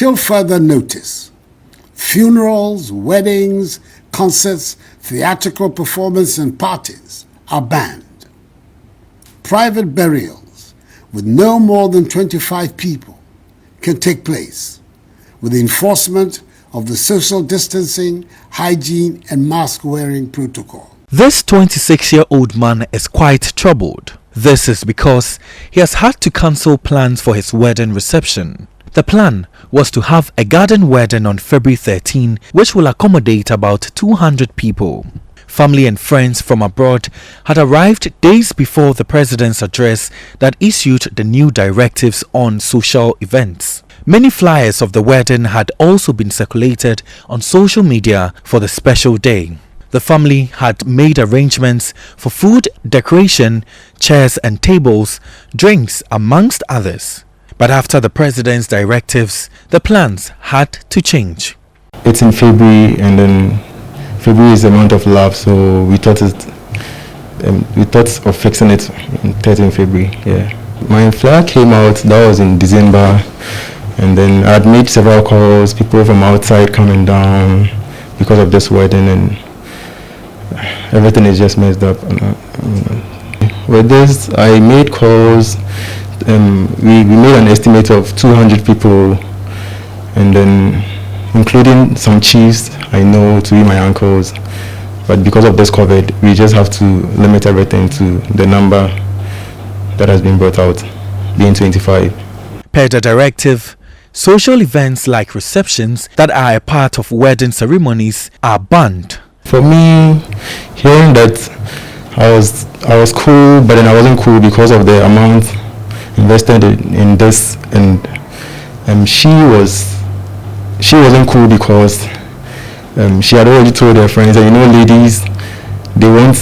Until further notice, funerals, weddings, concerts, theatrical performances, and parties are banned. Private burials with no more than 25 people can take place with the enforcement of the social distancing, hygiene, and mask-wearing protocol. This 26-year-old man is quite troubled. This is because he has had to cancel plans for his wedding reception. The plan was to have a garden wedding on February 13, which will accommodate about 200 people. Family and friends from abroad had arrived days before the president's address that issued the new directives on social events. Many flyers of the wedding had also been circulated on social media for the special day. The family had made arrangements for food, decoration, chairs and tables, drinks amongst others. But after the president's directives, the plans had to change. It's in February, and then February is a month of love, so we thought of fixing it in 13 February. Yeah. My flyer came out, that was in December, and then I had made several calls, people from outside coming down because of this wedding, and everything is just messed up. With this, I made calls. We made an estimate of 200 people, and then including some chiefs I know to be my uncles. But because of this COVID, we just have to limit everything to the number that has been brought out, being 25. Per the directive, social events like receptions that are a part of wedding ceremonies are banned. For me, hearing that I was cool, but then I wasn't cool because of the amount invested in this, and she wasn't cool because she had already told her friends that, you know, ladies, they want,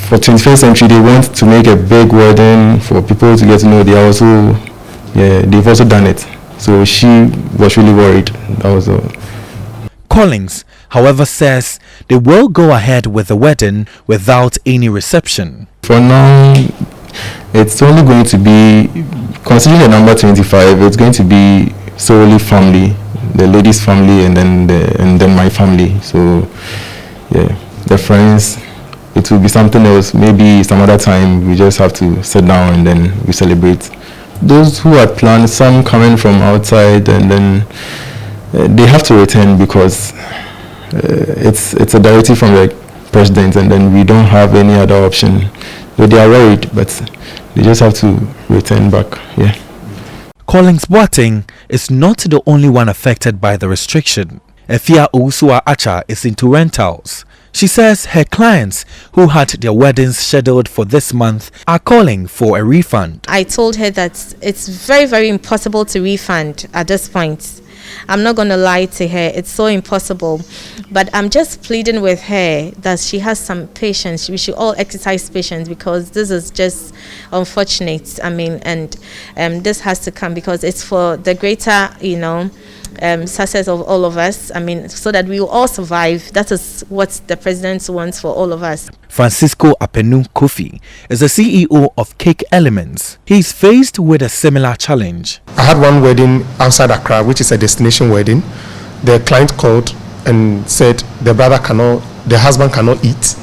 for 21st century, they want to make a big wedding for people to get to know. They've also done it. So she was really worried. That was all. Collins, however, says they will go ahead with the wedding without any reception. For now, it's only going to be, considering the number 25, it's going to be solely family, the lady's family, and then my family. So yeah, the friends, it will be something else. Maybe some other time we just have to sit down and then we celebrate. Those who had planned, some coming from outside, and then they have to return because it's a directive from the president, and then we don't have any other option. So they are worried, but they just have to return back. Yeah. Collins BOATENG is not the only one affected by the restriction. EFIA OWUSUWAA is into rentals. She says her clients who had their weddings scheduled for this month are calling for a refund. I told her that it's very, very impossible to refund at this point. I'm not going to lie to her. It's so impossible. But I'm just pleading with her that she has some patience. We should all exercise patience because this is just unfortunate. I mean, and this has to come because it's for the greater, success of all of us. I mean, so that we will all survive. That is what the president wants for all of us. Francisco APENU COFIE is the CEO of Cake Elements. He is faced with a similar challenge. I had one wedding outside Accra, which is a destination wedding. The client called and said the husband cannot eat,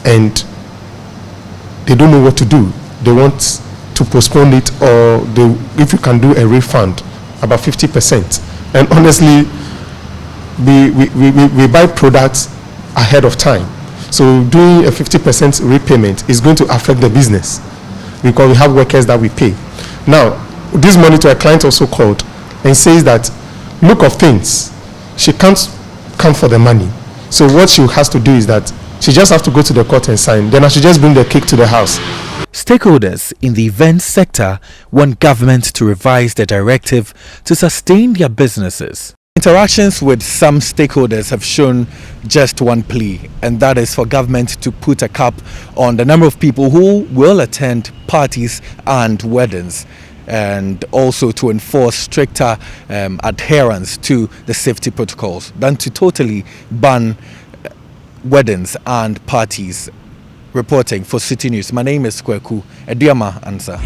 and they don't know what to do. They want to postpone it, or if you can do a refund, about 50%. And honestly, we buy products ahead of time. So doing a 50% repayment is going to affect the business because we have workers that we pay. Now, this morning a client also called and says that, look of things, she can't come for the money. So what she has to do is that she just has to go to the court and sign. Then I should just bring the cake to the house. Stakeholders in the events sector want government to revise the directive to sustain their businesses. Interactions with some stakeholders have shown just one plea, and that is for government to put a cap on the number of people who will attend parties and weddings, and also to enforce stricter adherence to the safety protocols than to totally ban weddings and parties. Reporting for Citi News, my name is Kweku Ediama Ansah.